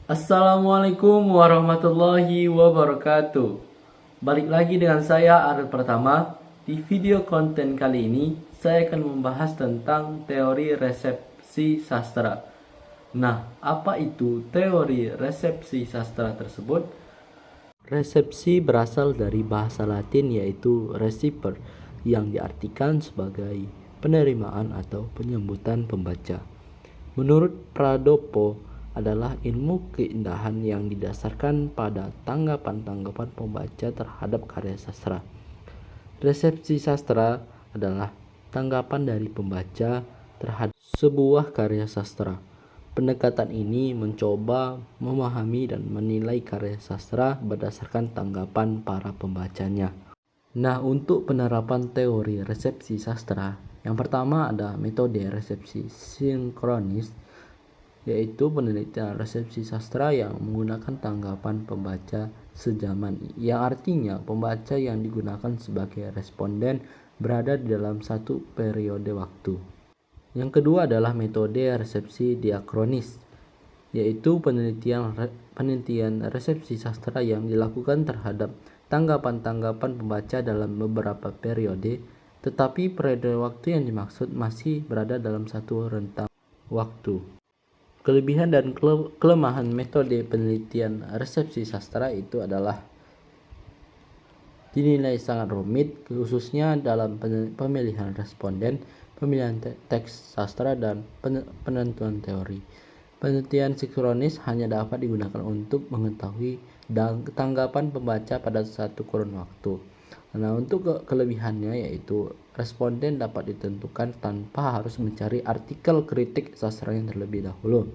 Assalamualaikum warahmatullahi wabarakatuh. Balik lagi dengan saya Ariel Pertama. Di video konten kali ini saya akan membahas tentang teori resepsi sastra. Nah, apa itu teori resepsi sastra tersebut? Resepsi berasal dari bahasa Latin yaitu receiver, yang diartikan sebagai penerimaan atau penyambutan pembaca. Menurut Pradopo, adalah ilmu keindahan yang didasarkan pada tanggapan-tanggapan pembaca terhadap karya sastra. Resepsi sastra adalah tanggapan dari pembaca terhadap sebuah karya sastra. Pendekatan ini mencoba memahami dan menilai karya sastra berdasarkan tanggapan para pembacanya. Nah, untuk penerapan teori resepsi sastra, yang pertama ada metode resepsi sinkronis, yaitu penelitian resepsi sastra yang menggunakan tanggapan pembaca sejaman, yang artinya pembaca yang digunakan sebagai responden berada di dalam satu periode waktu. Yang kedua adalah metode resepsi diakronis, yaitu penelitian resepsi sastra yang dilakukan terhadap tanggapan-tanggapan pembaca dalam beberapa periode, tetapi periode waktu yang dimaksud masih berada dalam satu rentang waktu. Kelebihan dan kelemahan metode penelitian resepsi sastra itu adalah dinilai sangat rumit, khususnya dalam pemilihan responden, pemilihan teks sastra, dan penentuan teori. Penelitian sinkronis hanya dapat digunakan untuk mengetahui tanggapan pembaca pada satu kurun waktu. Nah, untuk kelebihannya yaitu responden dapat ditentukan tanpa harus mencari artikel kritik sastra yang terlebih dahulu.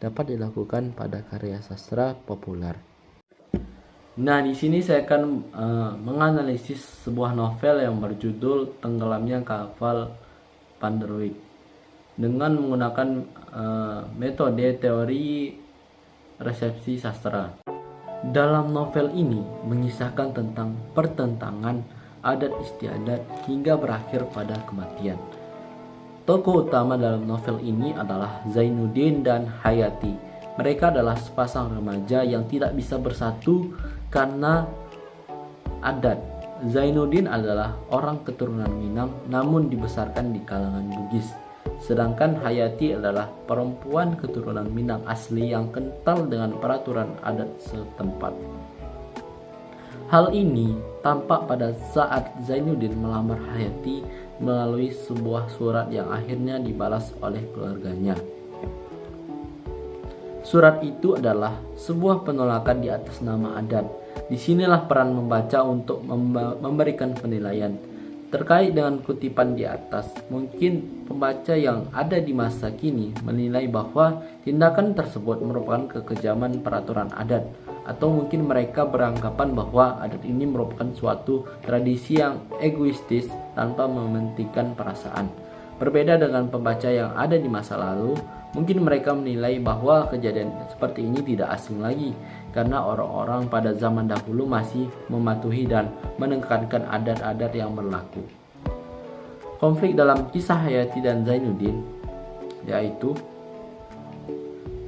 Dapat dilakukan pada karya sastra populer. Nah, di sini saya akan menganalisis sebuah novel yang berjudul Tenggelamnya Kapal Panderwick dengan menggunakan metode teori resepsi sastra. Dalam novel ini mengisahkan tentang pertentangan adat istiadat hingga berakhir pada kematian. Tokoh utama dalam novel ini adalah Zainuddin dan Hayati. Mereka adalah sepasang remaja yang tidak bisa bersatu karena adat. Zainuddin adalah orang keturunan Minang namun dibesarkan di kalangan Bugis. Sedangkan Hayati adalah perempuan keturunan Minang asli yang kental dengan peraturan adat setempat. Hal ini tampak pada saat Zainuddin melamar Hayati melalui sebuah surat yang akhirnya dibalas oleh keluarganya. Surat itu adalah sebuah penolakan di atas nama adat. Disinilah peran membaca untuk memberikan penilaian. Terkait dengan kutipan di atas, mungkin pembaca yang ada di masa kini menilai bahwa tindakan tersebut merupakan kekejaman peraturan adat, atau mungkin mereka beranggapan bahwa adat ini merupakan suatu tradisi yang egoistis tanpa mementingkan perasaan. Berbeda dengan pembaca yang ada di masa lalu, mungkin mereka menilai bahwa kejadian seperti ini tidak asing lagi, karena orang-orang pada zaman dahulu masih mematuhi dan menekankan adat-adat yang berlaku. Konflik dalam kisah Hayati dan Zainuddin yaitu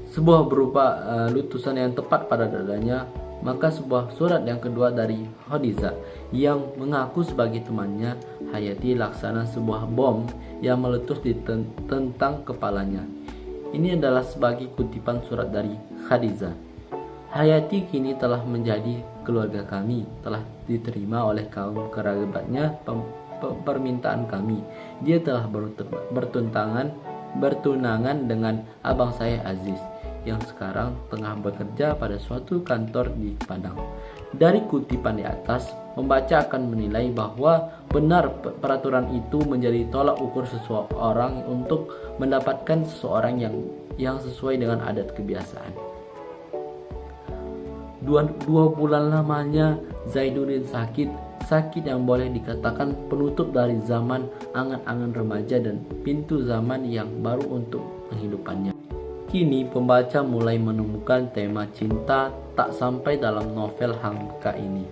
sebuah berupa letusan yang tepat pada dadanya, maka sebuah surat yang kedua dari Khadijah yang mengaku sebagai temannya Hayati laksana sebuah bom yang meletus di tentang kepalanya. Ini adalah sebagai kutipan surat dari Khadijah. Hayati kini telah menjadi keluarga kami, telah diterima oleh kaum kerabatnya permintaan kami. Dia telah bertunangan dengan abang saya Aziz, yang sekarang tengah bekerja pada suatu kantor di Padang. Dari kutipan di atas, pembaca akan menilai bahwa benar peraturan itu menjadi tolak ukur seseorang untuk mendapatkan seseorang yang sesuai dengan adat kebiasaan. Dua bulan lamanya Zainuddin sakit yang boleh dikatakan penutup dari zaman angan-angan remaja dan pintu zaman yang baru untuk kehidupannya. Kini pembaca mulai menemukan tema cinta tak sampai dalam novel Hamka ini,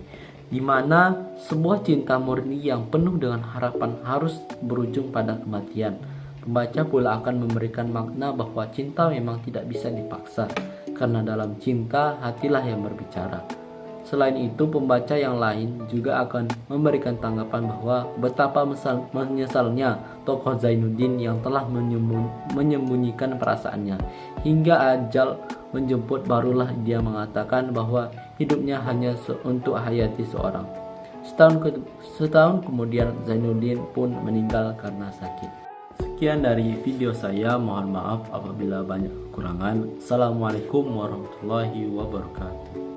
di mana sebuah cinta murni yang penuh dengan harapan harus berujung pada kematian. Pembaca pula akan memberikan makna bahwa cinta memang tidak bisa dipaksa, karena dalam cinta hatilah yang berbicara. Selain itu, pembaca yang lain juga akan memberikan tanggapan bahwa betapa menyesalnya tokoh Zainuddin yang telah menyembunyikan perasaannya. Hingga ajal menjemput barulah dia mengatakan bahwa hidupnya hanya untuk Hayati seorang. Setahun kemudian Zainuddin pun meninggal karena sakit. Sekian dari video saya, mohon maaf apabila banyak kekurangan. Assalamualaikum warahmatullahi wabarakatuh.